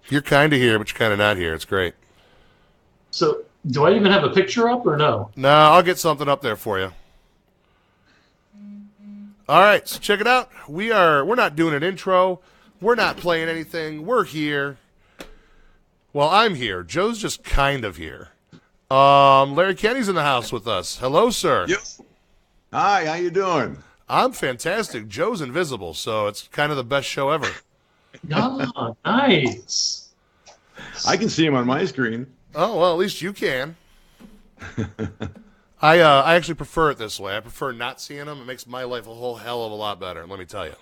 You're kind of here, but you're kind of not here. It's great. So, do I even have a picture up or no? No, I'll get something up there for you. All right, so check it out. We're not doing an intro. We're not playing anything. We're here. Well, I'm here. Joe's just kind of here. Larry Kenney's in the house with us. Hello, sir. Yep. Hi, how you doing? I'm fantastic. Joe's invisible, so it's kind of the best show ever. Ah, nice. I can see him on my screen. Oh, well, at least you can. I actually prefer it this way. I prefer not seeing them. It makes my life a whole hell of a lot better, let me tell you.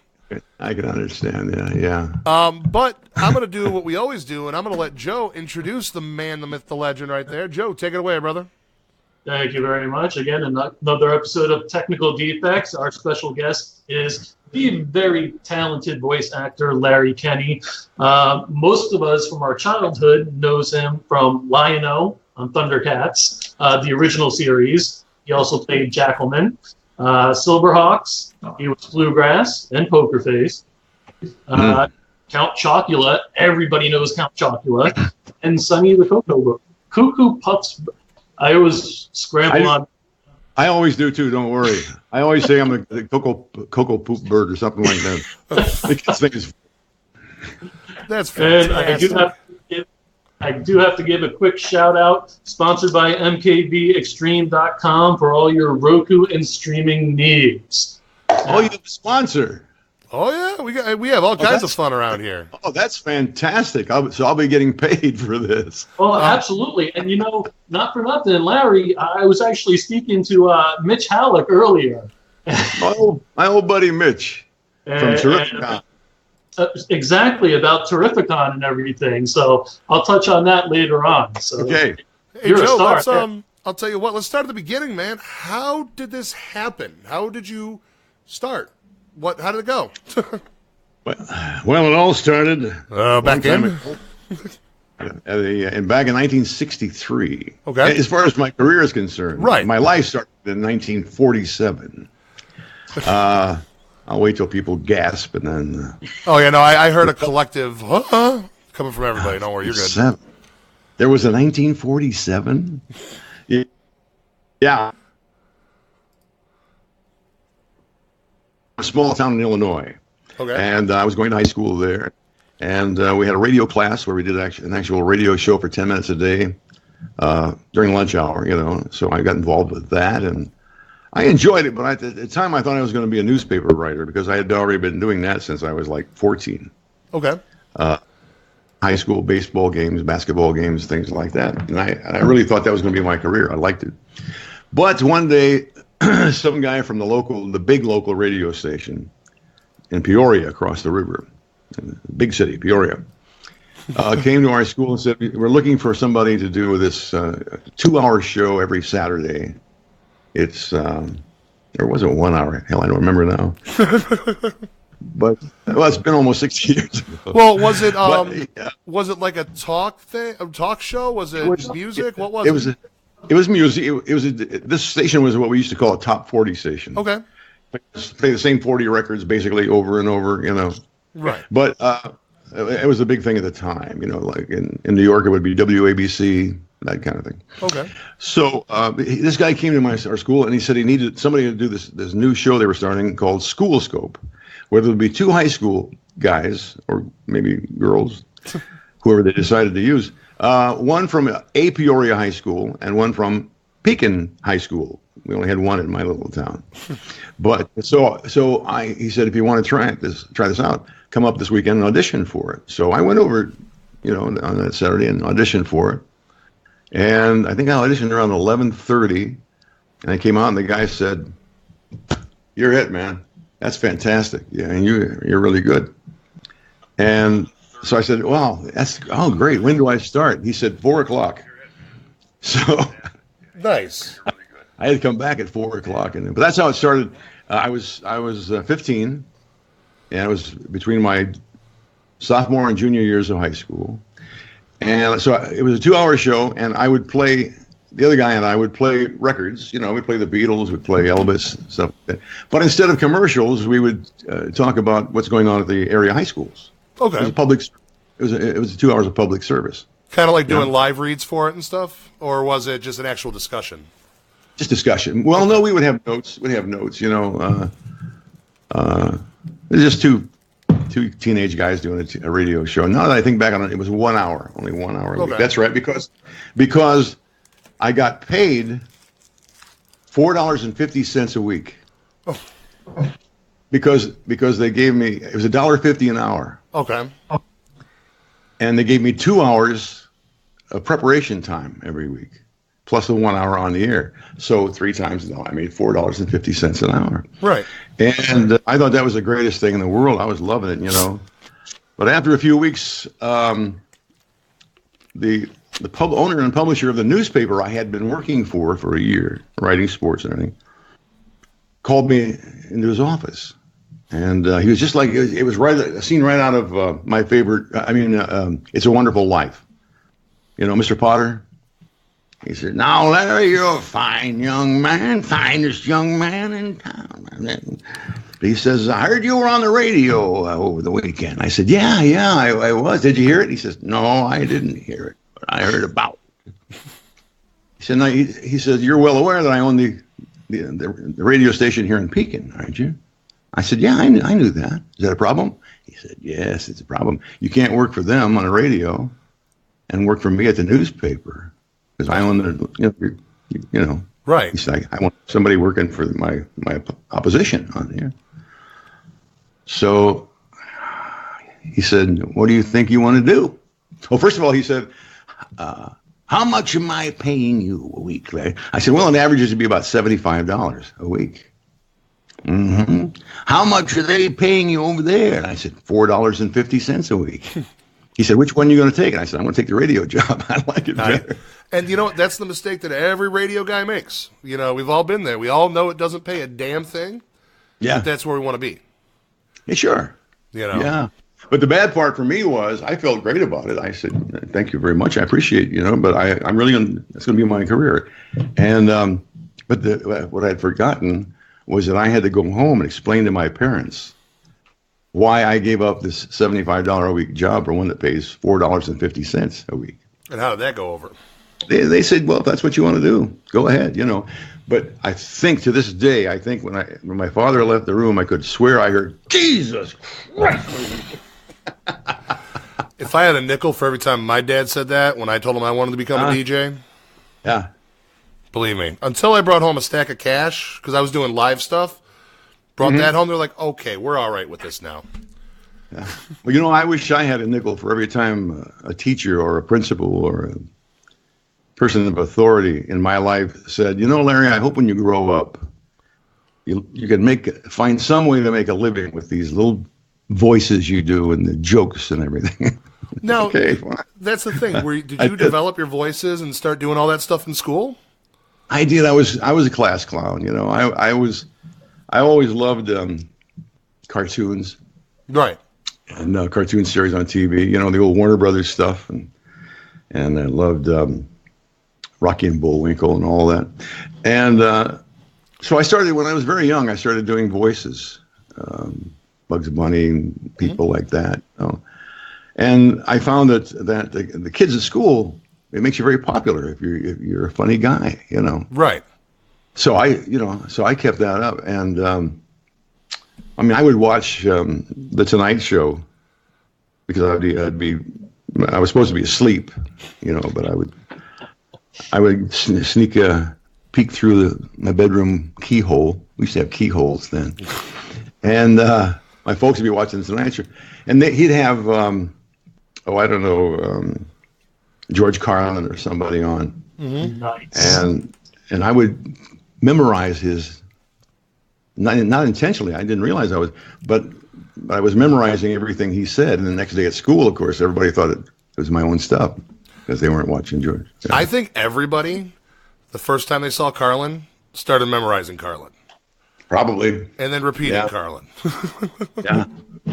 I can understand, yeah. But I'm going to do what we always do, and I'm going to let Joe introduce the man, the myth, the legend right there. Joe, take it away, brother. Thank you very much. Again, another episode of Technical Defects. Our special guest is the very talented voice actor, Larry Kenney. Most of us from our childhood knows him from Lion-O on Thundercats, the original series. He also played Jackalman, Silverhawks. He was Bluegrass and Poker Face. Count Chocula. Everybody knows Count Chocula. And Sonny the Cuckoo Puffs. I always scramble on. I always do too. Don't worry. I always say I'm the cocoa poop bird or something like that. That's fantastic. And I do have to give a quick shout out. Sponsored by MKVExtreme.com for all your Roku and streaming needs. Oh, you have a sponsor. Oh yeah, we have all kinds of fun around here. Oh, that's fantastic! So I'll be getting paid for this. Oh, absolutely. And not for nothing, Larry. I was actually speaking to Mitch Halleck earlier. My old buddy Mitch from Terrificon. Exactly, about Terrificon and everything. So I'll touch on that later on. So, okay. Hey Joe, let's I'll tell you what. Let's start at the beginning, man. How did this happen? How did you start? How did it go? Well, it all started back in back in 1963. Okay. As far as my career is concerned, right. My life started in 1947. I'll wait till people gasp and then. Oh yeah, no, I heard a collective coming from everybody. Don't worry, you're good. There was a 1947. Yeah. A small town in Illinois. Okay. And I was going to high school there. And we had a radio class where we did an actual radio show for 10 minutes a day during lunch hour, So I got involved with that. And I enjoyed it. But at the time, I thought I was going to be a newspaper writer because I had already been doing that since I was like 14. Okay. High school baseball games, basketball games, things like that. And I really thought that was going to be my career. I liked it. But one day, some guy from the big local radio station in Peoria across the river, big city, Peoria, came to our school and said, we're looking for somebody to do this 2-hour show every Saturday. It's, or was it 1 hour? Hell, I don't remember now. But, it's been almost 60 years ago. Well, was it, was it like a talk show? Was it music? What was it? It was music. This station was what we used to call a top 40 station. Okay. Play the same 40 records basically over and over, Right. But it was a big thing at the time, like in New York, it would be WABC, that kind of thing. Okay. So this guy came to our school and he said he needed somebody to do this new show they were starting called School Scope, where there would be 2 high school guys or maybe girls, whoever they decided to use. One from a Peoria high school and one from Pekin High School. We only had one in my little town. But he said, if you want to try this out, come up this weekend and audition for it. So I went over, on that Saturday and auditioned for it. And I think I auditioned around 11:30, and I came out and the guy said, "You're it, man. That's fantastic. Yeah, and you're really good." And so I said, "Wow, great. When do I start?" He said, 4:00. So nice. I had to come back at 4:00, but that's how it started. I was 15, and it was between my sophomore and junior years of high school. And so it was a 2-hour show, and I would play. The other guy and I would play records. We'd play the Beatles, we'd play Elvis, stuff like that. But instead of commercials, we would talk about what's going on at the area high schools. Okay. It it was 2 hours of public service. Kind of like doing live reads for it and stuff, or was it just an actual discussion? Just discussion. Well, no, we would have notes. We'd have notes. Just two teenage guys doing a radio show. Now that I think back on it, it was 1 hour, only 1 hour a week. That's right, because I got paid $4.50 a week. Oh. Because they gave me, it was $1.50 an hour. Okay. And they gave me 2 hours of preparation time every week, plus the 1 hour on the air. So 3 times a day, I made $4.50 an hour. Right. And I thought that was the greatest thing in the world. I was loving it, But after a few weeks, the owner and publisher of the newspaper I had been working for a year, writing sports and everything, called me into his office. And he was just like, it was a scene right out of my favorite, It's a Wonderful Life. Mr. Potter? He said, "Now, Larry, you're a fine young man, finest young man in town." He says, "I heard you were on the radio over the weekend." I said, Yeah, I was. Did you hear it? He says, "No, I didn't hear it, but I heard about it." He said, he says, "You're well aware that I own the radio station here in Pekin, aren't you?" I said, "Yeah, I knew that. Is that a problem?" He said, "Yes, it's a problem. You can't work for them on the radio and work for me at the newspaper. Because I own the, Right. He said, I want somebody working for my opposition on here." So he said, "What do you think you want to do?" Well, first of all, he said, "How much am I paying you a week, Larry?" I said, "Well, on average, it'd be about $75 a week." Mm-hmm. "How much are they paying you over there?" And I said, $4.50 a week. He said, "Which one are you going to take?" And I said, "I'm going to take the radio job. I like it better." And that's the mistake that every radio guy makes. We've all been there. We all know it doesn't pay a damn thing. Yeah. But that's where we want to be. Yeah, sure. Yeah. But the bad part for me was I felt great about it. I said, "Thank you very much. I appreciate it, but I'm really it's going to be my career." And but what I had forgotten was that I had to go home and explain to my parents why I gave up this $75 a week job for one that pays $4.50 a week. And how did that go over? They said, "Well, if that's what you want to do, go ahead, But I think to this day, when my father left the room, I could swear I heard, "Jesus Christ." If I had a nickel for every time my dad said that when I told him I wanted to become a DJ, yeah, believe me, until I brought home a stack of cash because I was doing live stuff, brought that home, they're like, "Okay, we're all right with this now." Yeah. Well, I wish I had a nickel for every time a teacher or a principal or a person of authority in my life said, "Larry, I hope when you grow up, you can find some way to make a living with these little voices you do and the jokes and everything." Now, okay, that's the thing. Did you develop your voices and start doing all that stuff in school? I did. I was a class clown. I always loved cartoons. Right. And cartoon series on TV. The old Warner Brothers stuff, and I loved Rocky and Bullwinkle and all that. And so I started when I was very young. I started doing voices, Bugs Bunny, people like that. And I found that the kids at school, it makes you very popular if you're a funny guy. Right. So I kept that up, and I would watch the Tonight Show because I was supposed to be asleep, but I would sneak a peek through my bedroom keyhole. We used to have keyholes then, and my folks would be watching the Tonight Show, and he'd have George Carlin or somebody on, Nice. and I would memorize his. Not intentionally. I didn't realize I was, but I was memorizing everything he said. And the next day at school, of course, everybody thought it was my own stuff because they weren't watching George. Yeah. I think everybody, the first time they saw Carlin, started memorizing Carlin. Probably. And then repeating Carlin.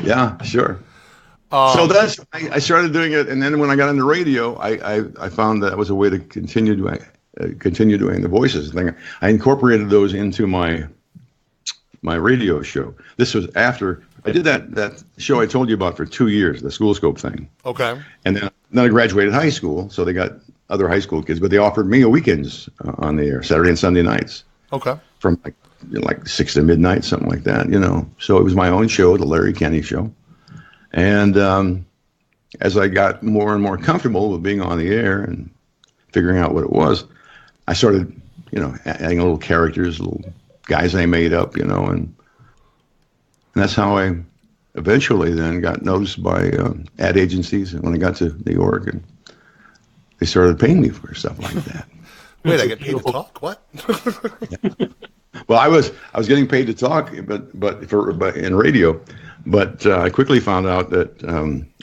Yeah, sure. So I started doing it, and then when I got into radio, I found that was a way to continue doing the voices thing. I incorporated those into my radio show. This was after I did that show I told you about for 2 years, the School Scope thing. Okay. And then I graduated high school, so they got other high school kids, but they offered me a weekends on the air, Saturday and Sunday nights. Okay. From like 6 to midnight, something like that, So it was my own show, the Larry Kenney Show. And as I got more and more comfortable with being on the air and figuring out what it was, I started, adding little characters, little guys I made up, and that's how I eventually then got noticed by ad agencies when I got to New York, and they started paying me for stuff like that. Wait, I get paid to talk? What? Well, I was getting paid to talk, but in radio, but I quickly found out that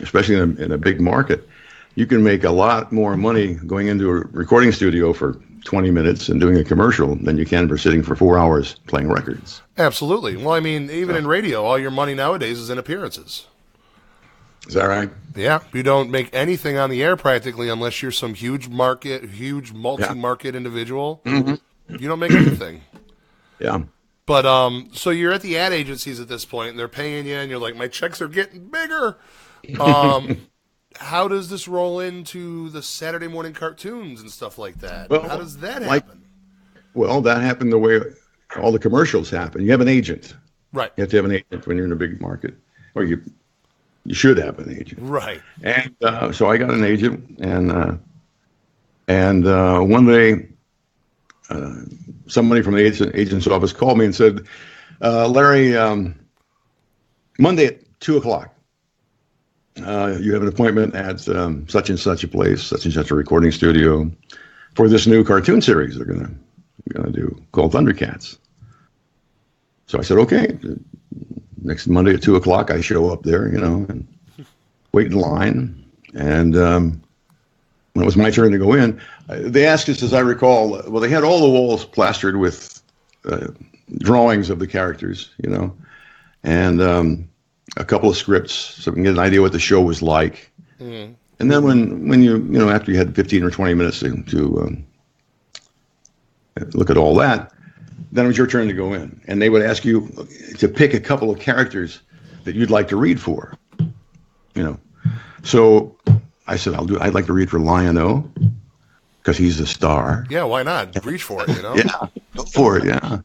especially in a big market, you can make a lot more money going into a recording studio for 20 minutes and doing a commercial than you can for sitting for 4 hours playing records. Absolutely. Well, I mean, even in radio, all your money nowadays is in appearances. Is that right? Yeah. You don't make anything on the air practically unless you're some huge multi-market individual. Mm-hmm. You don't make anything. Yeah. But so you're at the ad agencies at this point, and they're paying you, and you're like, my checks are getting bigger. How does this roll into the Saturday morning cartoons and stuff like that? Well, how does that happen? Well, that happened the way all the commercials happen. You have an agent. Right. You have to have an agent when you're in a big market. Or you should have an agent. Right. And so I got an agent, and one day somebody from the agent's office called me and said, Larry, Monday at 2:00. You have an appointment at such and such a place, such and such a recording studio, for this new cartoon series they're gonna do called Thundercats. So I said, okay. Next Monday at 2:00, I show up there, and wait in line. And when it was my turn to go in, they asked us, as I recall, well, they had all the walls plastered with drawings of the characters, and a couple of scripts so we can get an idea what the show was like. Mm. And then when you after you had 15 or 20 minutes to look at all that, then it was your turn to go in. And they would ask you to pick a couple of characters that you'd like to read for, So I said, I'd like to read for Lion-O because he's the star. Yeah, why not? Reach for it, Yeah, go for it, yeah.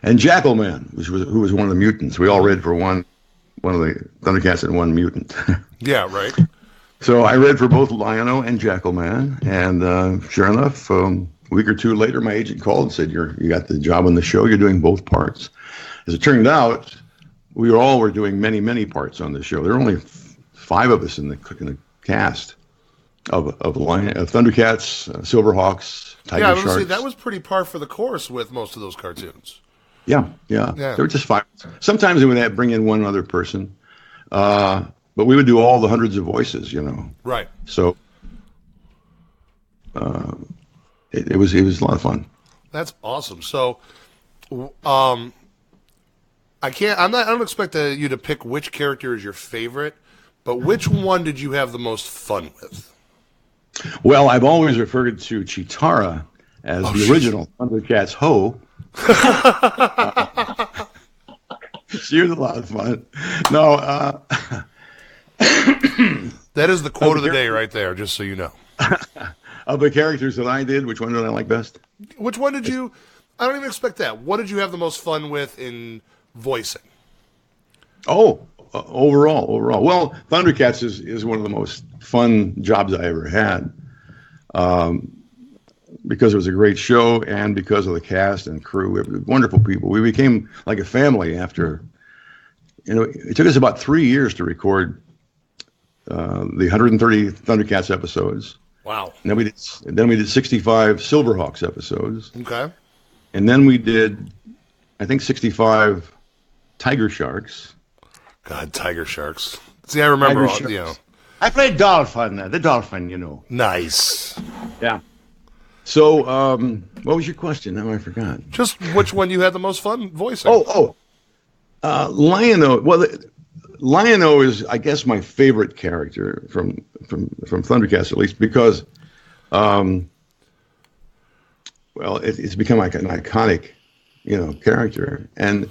And Jackalman, who was one of the mutants. We all read for one of the Thundercats and one mutant. Yeah, right. So I read for both Lion-O and Jackalman, and sure enough, a week or two later, my agent called and said, you got the job on the show, you're doing both parts. As it turned out, we all were doing many, many parts on the show. There were only 5 of us in the cast of Thundercats, Silverhawks, Tiger Sharks. See, that was pretty par for the course with most of those cartoons. Yeah. There were just 5. Sometimes they would bring in one other person, but we would do all the hundreds of voices, Right. So it was a lot of fun. That's awesome. So, I don't expect you to pick which character is your favorite, but which one did you have the most fun with? Well, I've always referred to Chitara as the original Thundercats Ho. She was a lot of fun. No, that is the quote of the day right there, just so you know. Of the characters that I did, which one did I like best? Which one did you... I don't even expect that. What did you have the most fun with in voicing? Overall. Well, Thundercats is one of the most fun jobs I ever had. Because it was a great show and because of the cast and crew. It was wonderful people. We became like a family after, it took us about 3 years to record the 130 Thundercats episodes. Wow. And then we did 65 Silverhawks episodes. Okay. And then we did, I think, 65 Tiger Sharks. God, Tiger Sharks. See, I remember all, I played Dolphin, the Dolphin, Nice. Yeah. So, what was your question? Now I forgot. Just which one you had the most fun voicing. Lion-O. Well, Lion-O is, I guess, my favorite character from Thundercats, at least, because, it's become like an iconic, character, and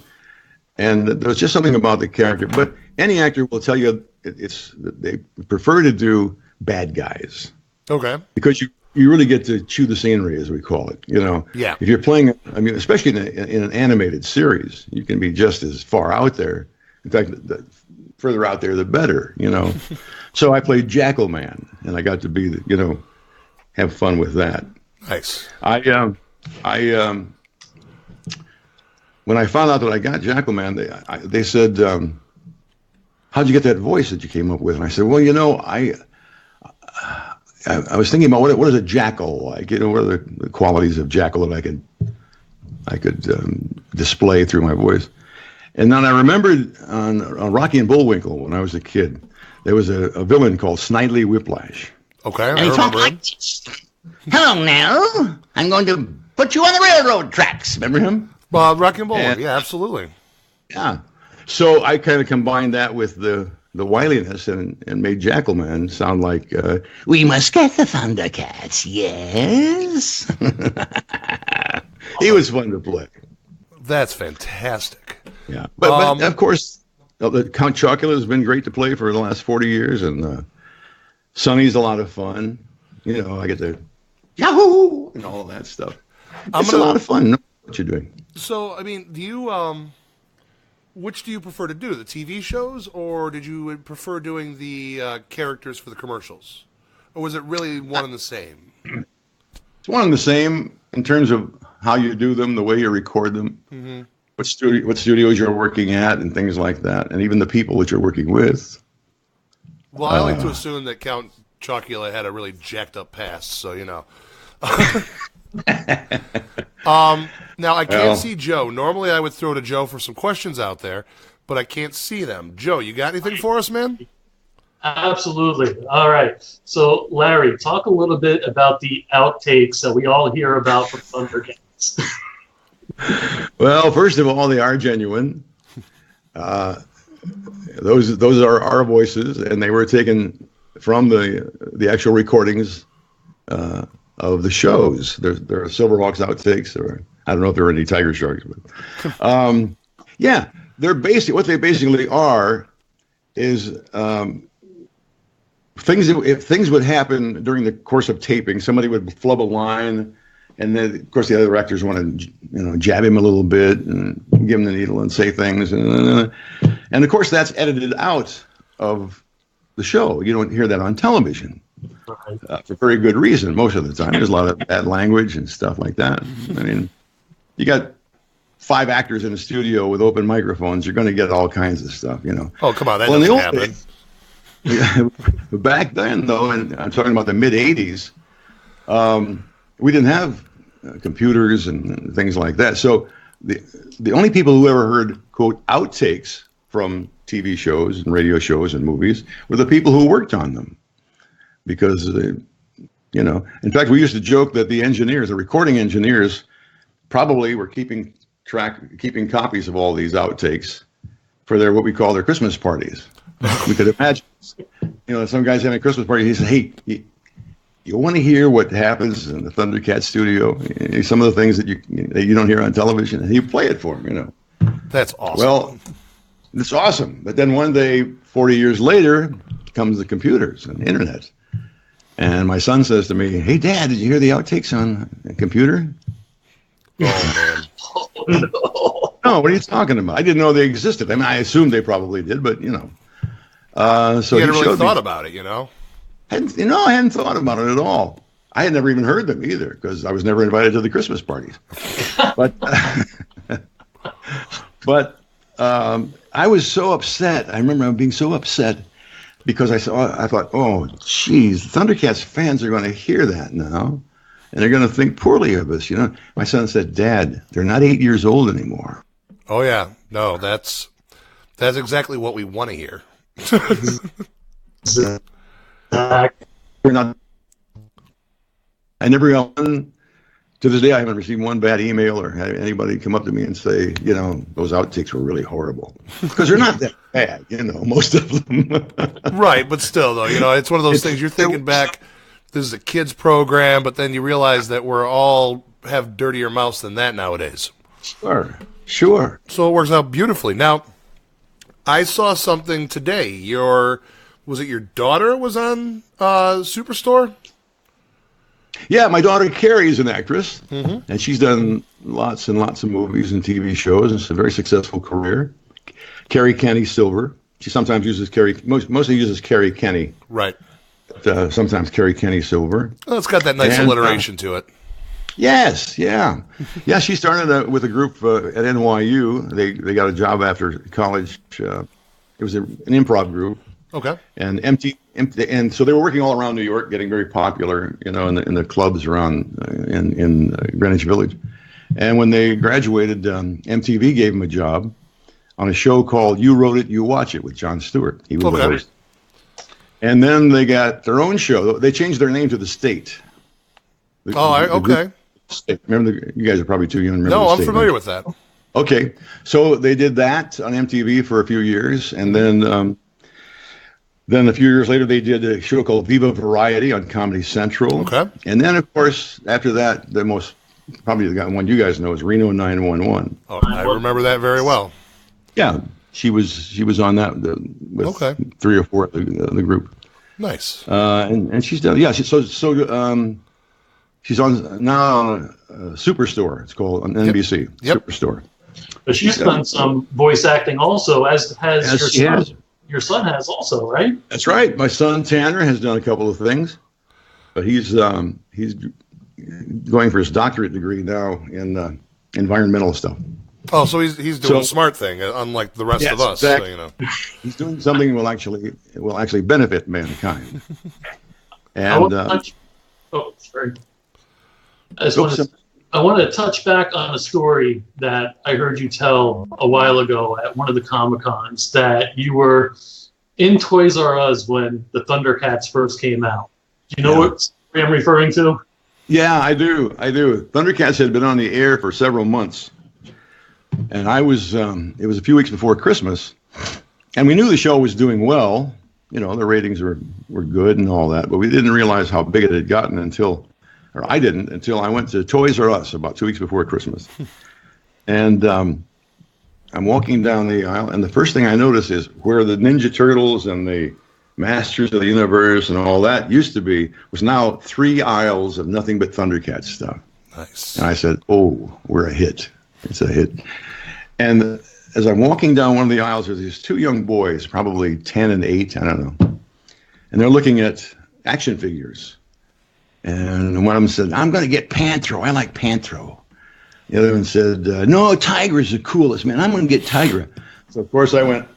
And there was just something about the character. But any actor will tell you they prefer to do bad guys. Okay. Because you really get to chew the scenery, as we call it. Yeah. If you're playing, I mean, especially in an animated series, you can be just as far out there. In fact, the further out there, the better. So I played Jackal Man, and I got to be, have fun with that. Nice. When I found out that I got Jackal Man, they said, "How'd you get that voice that you came up with?" And I said, "Well, I was thinking about what is a jackal like? What are the qualities of jackal that I could display through my voice?" And then I remembered on Rocky and Bullwinkle when I was a kid, there was a villain called Snidely Whiplash. Okay, I remember him. Hello, Nell. I'm going to put you on the railroad tracks. Remember him? Rocky and Bullwinkle, yeah, absolutely. Yeah. So I kind of combined that with the wiliness and made Jackal Man sound like we must get the Thundercats. Yes. He was fun to play. That's fantastic. Yeah, but of course, Count Chocula has been great to play for the last 40 years, and Sonny's a lot of fun. I get to Yahoo and all that stuff. It's a lot of fun. What you're doing. So, I mean, do you which do you prefer to do, the TV shows, or did you prefer doing the characters for the commercials, or was it really one and the same? It's one and the same in terms of how you do them, the way you record them, mm-hmm. what studios you're working at, and things like that, and even the people that you're working with. Well, I like to assume that Count Chocula had a really jacked up past, so Now I can't see Joe. Normally I would throw to Joe for some questions out there, but I can't see them. Joe, you got anything for us, man? Absolutely. All right. So, Larry, talk a little bit about the outtakes that we all hear about from Thundercats. Well, first of all, they are genuine. Those are our voices, and they were taken from the actual recordings of the shows. There are Silverhawks outtakes, or I don't know if there are any Tiger Sharks, but yeah, what they basically are is if things would happen during the course of taping, somebody would flub a line, and then of course the other actors want to jab him a little bit and give him the needle and say things, and of course that's edited out of the show. You don't hear that on television. For very good reason. Most of the time, there's a lot of bad language and stuff like that. I mean, you got 5 actors in a studio with open microphones. You're going to get all kinds of stuff, Oh, come on, that doesn't happen. Back then, though, and I'm talking about the mid '80s, we didn't have computers and things like that. So the only people who ever heard quote outtakes from TV shows and radio shows and movies were the people who worked on them. Because, in fact, we used to joke that the recording engineers, probably were keeping copies of all these outtakes for what we call their Christmas parties. We could imagine, some guys having a Christmas party. He said, "Hey, you want to hear what happens in the Thundercats studio? Some of the things that you don't hear on television." And he play it for them. That's awesome. Well, it's awesome. But then one day, 40 years later, comes the computers and the internet. And my son says to me, "Hey, Dad, did you hear the outtakes on a computer?" Oh, man. No, what are you talking about? I didn't know they existed. I mean, I assumed they probably did, but, So you hadn't really thought about it, I hadn't thought about it at all. I had never even heard them either, because I was never invited to the Christmas parties. But I was so upset. I remember being so upset because I thought, oh, geez, Thundercats fans are going to hear that now, and they're going to think poorly of us. My son said, "Dad, they're not 8 years old anymore." Oh yeah, no, that's exactly what we want to hear. We're not. I never got one. To this day, I haven't received one bad email or had anybody come up to me and say, those outtakes were really horrible. Because they're not that bad, most of them. Right, but still, though, it's one of those things. You're thinking back, this is a kid's program, but then you realize that we're all have dirtier mouths than that nowadays. Sure. So it works out beautifully. Now, I saw something today. Was it your daughter was on Superstore? Yeah, my daughter Carrie is an actress, and she's done lots and lots of movies and TV shows. It's a very successful career. Carrie Kenney Silver. She sometimes uses mostly uses Carrie Kenney. Right. But, sometimes Carrie Kenney Silver. Well, it's got that nice alliteration to it. Yes, yeah. Yeah, she started with a group at NYU. They got a job after college. It was an improv group. Okay. And and so they were working all around New York, getting very popular, in the clubs around in Greenwich Village. And when they graduated, MTV gave them a job on a show called You Wrote It, You Watch It with Jon Stewart. He was the host. And then they got their own show. They changed their name to The State. Okay. State. Remember, you guys are probably too young to remember. No, The I'm State, familiar right? with that. Okay, so they did that on MTV for a few years, and then a few years later they did a show called Viva Variety on Comedy Central. Okay. And then, of course, after that, probably the one you guys know is Reno 911. Oh, I remember that very well. Yeah, she was on that with 3 or 4 of the group. Nice. And she's done. Yeah, she's on now Superstore. It's called on NBC. Yep. Superstore. But she's done some voice acting also, as has your son. Has. Your son has also, right? That's right. My son Tanner has done a couple of things, but he's going for his doctorate degree now in environmental stuff. Oh, so he's doing a smart thing, unlike the rest of us. Exactly. So, He's doing something that will actually benefit mankind. And sorry. I wanted to touch back on a story that I heard you tell a while ago at one of the Comic-Cons, that you were in Toys R Us when the Thundercats first came out. Do you know what story I'm referring to? Yeah, I do. Thundercats had been on the air for several months. And it was a few weeks before Christmas, and we knew the show was doing well. The ratings were good and all that, but we didn't realize how big it had gotten I didn't until I went to Toys R Us about 2 weeks before Christmas. And I'm walking down the aisle, and the first thing I notice is where the Ninja Turtles and the Masters of the Universe and all that used to be was now 3 aisles of nothing but Thundercats stuff. Nice. And I said, "Oh, we're a hit. It's a hit." And as I'm walking down one of the aisles, there's these 2 young boys, probably 10 and 8, I don't know. And they're looking at action figures. And one of them said, "I'm going to get Panthro. I like Panthro." The other one said, "No, Tiger's the coolest, man. I'm going to get Tigra." So, of course, I went,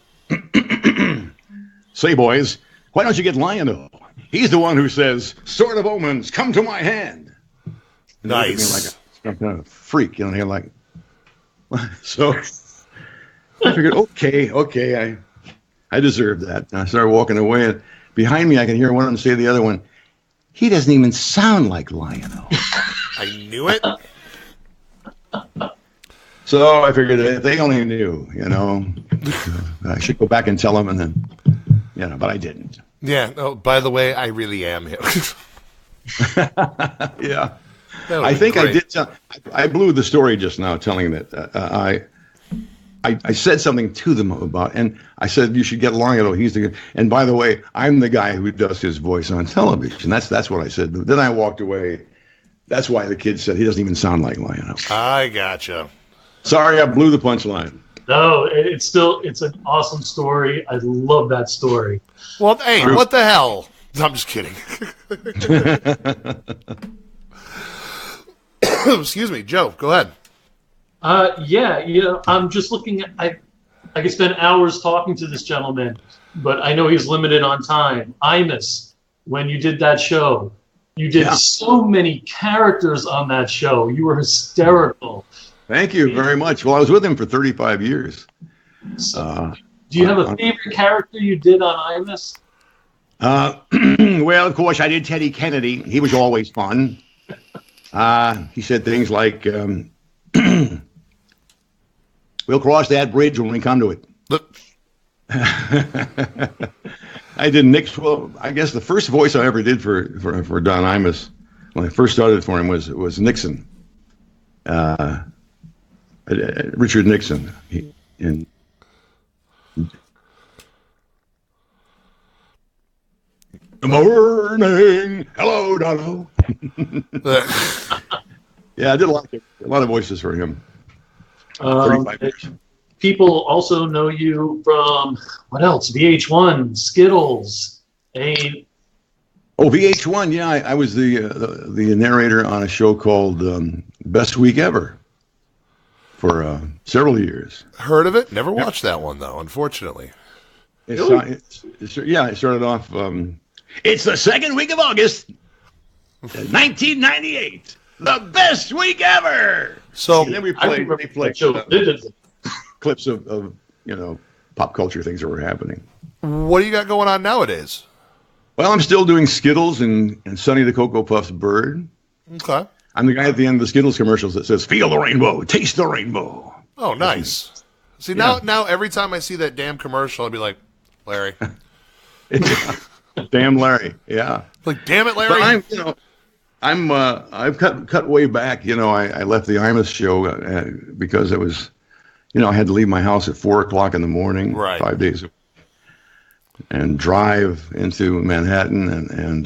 "Say, boys, why don't you get Lion-O? He's the one who says, 'Sword of Omens, come to my hand.'" And Nice. Like a freak, they're like, so I figured, okay, I deserve that. And I started walking away, and behind me, I could hear one of them say to the other one, "He doesn't even sound like Lion-O." I knew it. So I figured if they only knew, I should go back and tell them, and then, but I didn't. Yeah. Oh, by the way, I really am him. Yeah. I think great. I did. I blew the story just now, telling that I said something to them about, and I said you should get Lion-O. He's the, and by the way, I'm the guy who does his voice on television. That's what I said. Then I walked away. That's why the kid said he doesn't even sound like Lion-O. I gotcha. Sorry, I blew the punchline. No, it's an awesome story. I love that story. Well, hey, what the hell? I'm just kidding. Excuse me, Joe. Go ahead. I'm just looking at. I could spend hours talking to this gentleman, but I know he's limited on time. Imus, when you did that show, you did so many characters on that show. You were hysterical. Thank you very much. Well, I was with him for 35 years. So, do you have a favorite character you did on Imus? Well, of course, I did Teddy Kennedy. He was always fun. He said things like, "We'll cross that bridge when we come to it." I did Nick's. Well, I guess the first voice I ever did for Don Imus when I first started for him was Nixon. Richard Nixon. Good morning. Hello, Donald. Yeah, I did a lot of voices for him. 35 years. People also know you from what else? VH1, Skittles, VH1. Yeah, I was the narrator on a show called Best Week Ever for several years. Heard of it? Never watched that one though, unfortunately. It started off. It's the second week of August, 1998. The best week ever. So and then we played clips of pop culture things that were happening. What do you got going on nowadays? Well, I'm still doing Skittles and Sonny the Cocoa Puffs bird. Okay. I'm the guy at the end of the Skittles commercials that says, "Feel the rainbow, taste the rainbow." Oh, nice. See, now every time I see that damn commercial, I'd be like, Larry. Damn Larry, yeah. Like, damn it, Larry. But I've cut way back. I left the Imus show because it was, I had to leave my house at 4:00 in the morning, right, 5 days a week, and drive into Manhattan, and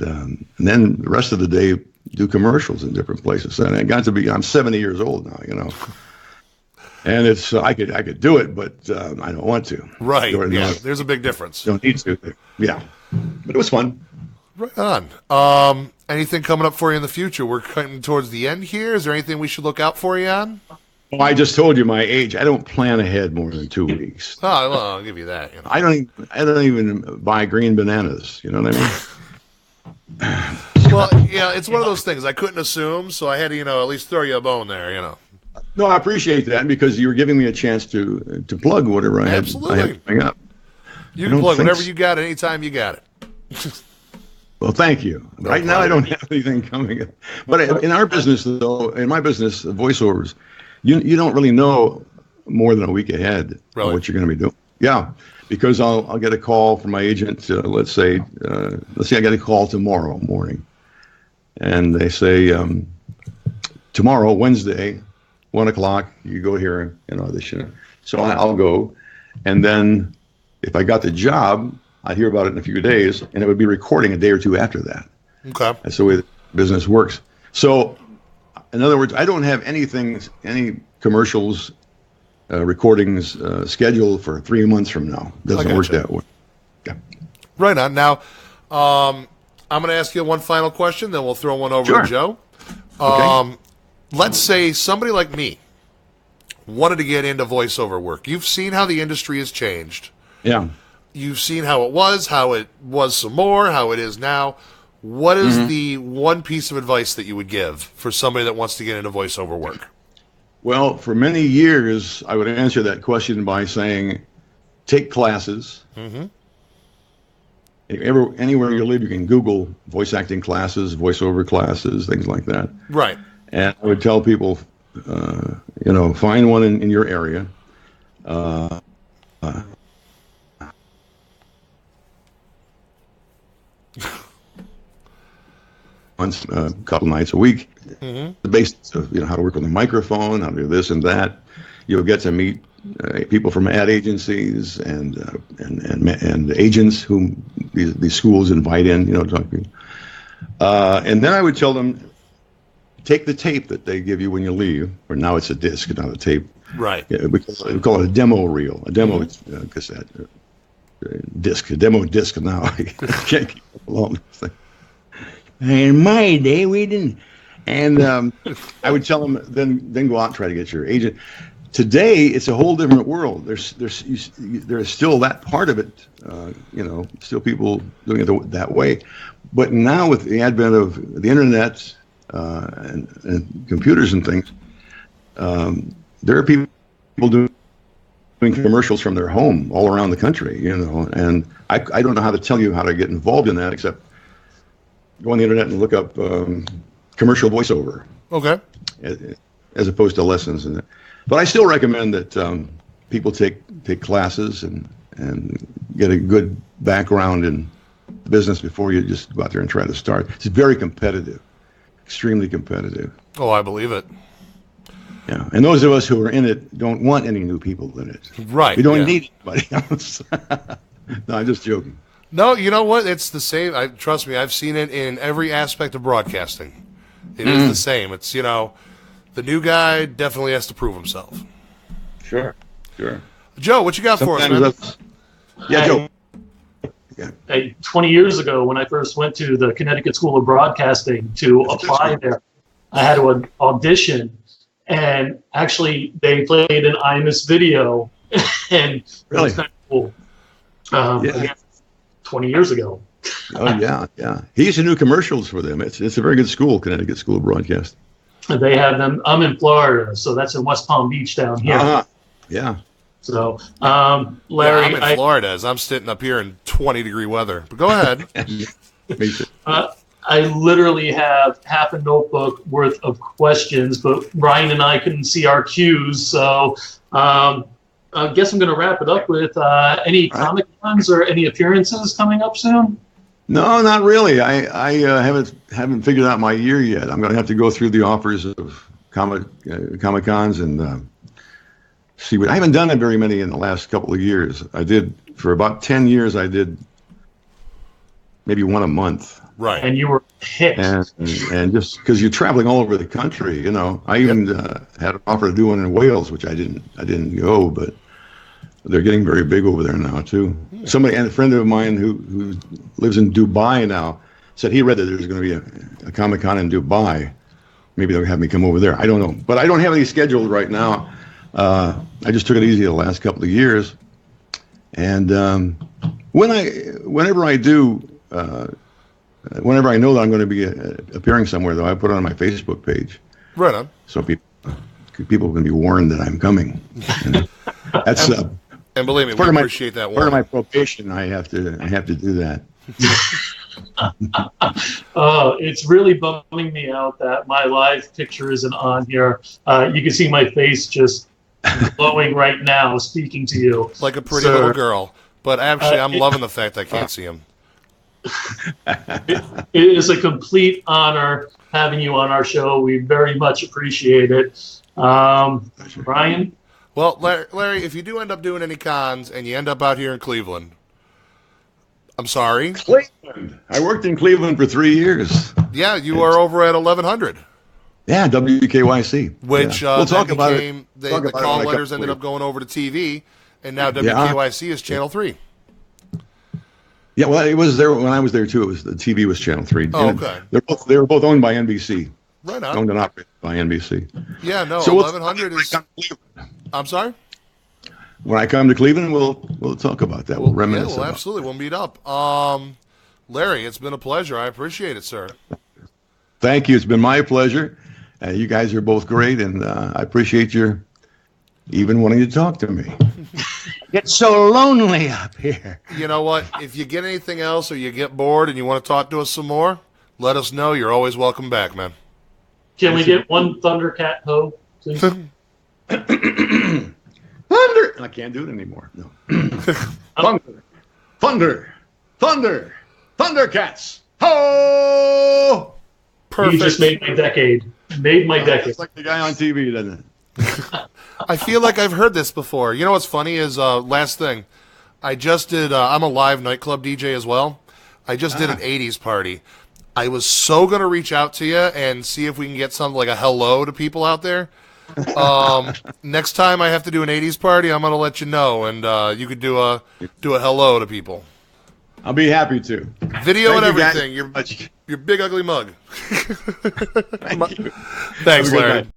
then the rest of the day do commercials in different places. And it got to be, I'm 70 years old now, and it's I could do it, but I don't want to. Right. Yeah. There's a big difference. Don't need to. Yeah. But it was fun. Right on. Anything coming up for you in the future? We're cutting towards the end here. Is there anything we should look out for you on? Well, I just told you my age. I don't plan ahead more than 2 weeks. Oh, well, I'll give you that. I don't even buy green bananas. You know what I mean? Well, yeah, it's one of those things. I couldn't assume, so I had to, at least throw you a bone there. No, I appreciate that because you were giving me a chance to plug whatever I had coming up. You can plug whatever you got anytime you got it. Well, thank you. No right now, I don't have anything coming up. But in our business, though, in my business, voiceovers, you don't really know more than a week ahead of what you're going to be doing. Yeah, because I'll get a call from my agent. Let's say I get a call tomorrow morning, and they say tomorrow, Wednesday, 1:00, you go here and audition. So I'll go, and then if I got the job, I'd hear about it in a few days, and it would be recording a day or two after that. Okay. That's the way the business works. So, in other words, I don't have any commercials, recordings scheduled for 3 months from now. Doesn't work that way. Yeah. Right on. Now, I'm going to ask you one final question, then we'll throw one over to Joe. Okay. Let's say somebody like me wanted to get into voiceover work. You've seen how the industry has changed. Yeah. You've seen how it was some more, how it is now. What is the one piece of advice that you would give for somebody that wants to get into voiceover work? Well, for many years, I would answer that question by saying, take classes. Mm-hmm. Anywhere you live, you can Google voice acting classes, voiceover classes, things like that. Right. And I would tell people, find one in your area. Once a couple nights a week, the basics of how to work with a microphone, how to do this and that. You'll get to meet people from ad agencies and agents whom these schools invite in, to talk to. And then I would tell them, take the tape that they give you when you leave, or now it's a disc, not a tape. Right. Yeah, we call it a demo reel, a demo cassette, a demo disc now. I can't keep it alone. In my day, we didn't. And I would tell them, then go out and try to get your agent. Today, it's a whole different world. There's still that part of it, still people doing it that way. But now with the advent of the internet and computers and things, there are people doing commercials from their home all around the country, and I don't know how to tell you how to get involved in that except go on the internet and look up commercial voiceover. Okay. As opposed to lessons. But I still recommend that people take classes and get a good background in business before you just go out there and try to start. It's very competitive, extremely competitive. Oh, I believe it. Yeah, and those of us who are in it don't want any new people in it. Right. We don't yeah. need anybody else. No, I'm just joking. No, you know what? It's the same. Trust me, I've seen it in every aspect of broadcasting. It is the same. It's, the new guy definitely has to prove himself. Sure. Joe, what you got for us, man? Yeah, Joe. Hey, 20 years ago, when I first went to the Connecticut School of Broadcasting to apply there, I had to audition, and actually they played an Imus video, and it was kind of cool. Again, 20 years ago. Oh yeah. He used to do commercials for them. It's a very good school, Connecticut School of Broadcast. They have them. I'm in Florida, so that's in West Palm Beach down here. Yeah. So, Larry, I'm in Florida, as I'm sitting up here in 20-degree weather. But go ahead. Me too. I literally have half a notebook worth of questions, but Ryan and I couldn't see our cues, so I guess I'm going to wrap it up with any Comic Cons or any appearances coming up soon. No, not really. I haven't figured out my year yet. I'm going to have to go through the offers of Comic Cons and see what. I haven't done very many in the last couple of years. I did for about 10 years. I did maybe one a month. Right. And you were hit. And just because you're traveling all over the country, I even had an offer to do one in Wales, which I didn't go, but they're getting very big over there now too. Somebody, and a friend of mine who lives in Dubai now, said he read that there's going to be a Comic-Con in Dubai. Maybe they'll have me come over there. I don't know, but I don't have any scheduled right now. I just took it easy the last couple of years, and whenever I do. Whenever I know that I'm going to be appearing somewhere, though, I put it on my Facebook page. Right on. So people can be warned that I'm coming. And that's and believe me, we appreciate that. Part of my probation. I have to do that. It's really bumming me out that my live picture isn't on here. You can see my face just glowing right now, speaking to you, like a pretty little girl. But actually, I'm loving the fact I can't see him. It is a complete honor having you on our show. We very much appreciate it. Brian? Well, Larry, if you do end up doing any cons and you end up out here in Cleveland, I'm sorry. Cleveland. I worked in Cleveland for 3 years. Yeah, you are over at 1100. Yeah, WKYC. Which we'll talk about it. The call letters ended up going over to TV, and now WKYC is Channel 3. Yeah, well, it was there when I was there too. It was the TV was Channel 3. Oh, okay. They were both owned by NBC. Right on. Owned and operated by NBC. Yeah, no. So 1100 is. I'm sorry. When I come to Cleveland, we'll talk about that. We'll reminisce. Yeah, absolutely. We'll meet up. Larry, it's been a pleasure. I appreciate it, sir. Thank you. It's been my pleasure. You guys are both great, and I appreciate your even wanting to talk to me. Get so lonely up here. You know what? If you get anything else or you get bored and you want to talk to us some more, let us know. You're always welcome back, man. Can we get one Thundercat ho, please? Thunder! I can't do it anymore. No. Thunder! Thundercats! Ho! Perfect. You just made my decade. It's like the guy on TV, doesn't it? I feel like I've heard this before. You know what's funny is, last thing, I just did, I'm a live nightclub DJ as well. I just did an 80s party. I was so going to reach out to you and see if we can get something like a hello to people out there. Next time I have to do an 80s party, I'm going to let you know, and you could do a hello to people. I'll be happy to. Video Thank and you everything. guys. Your big ugly mug. Thank you. Thanks, Have a good Larry. night.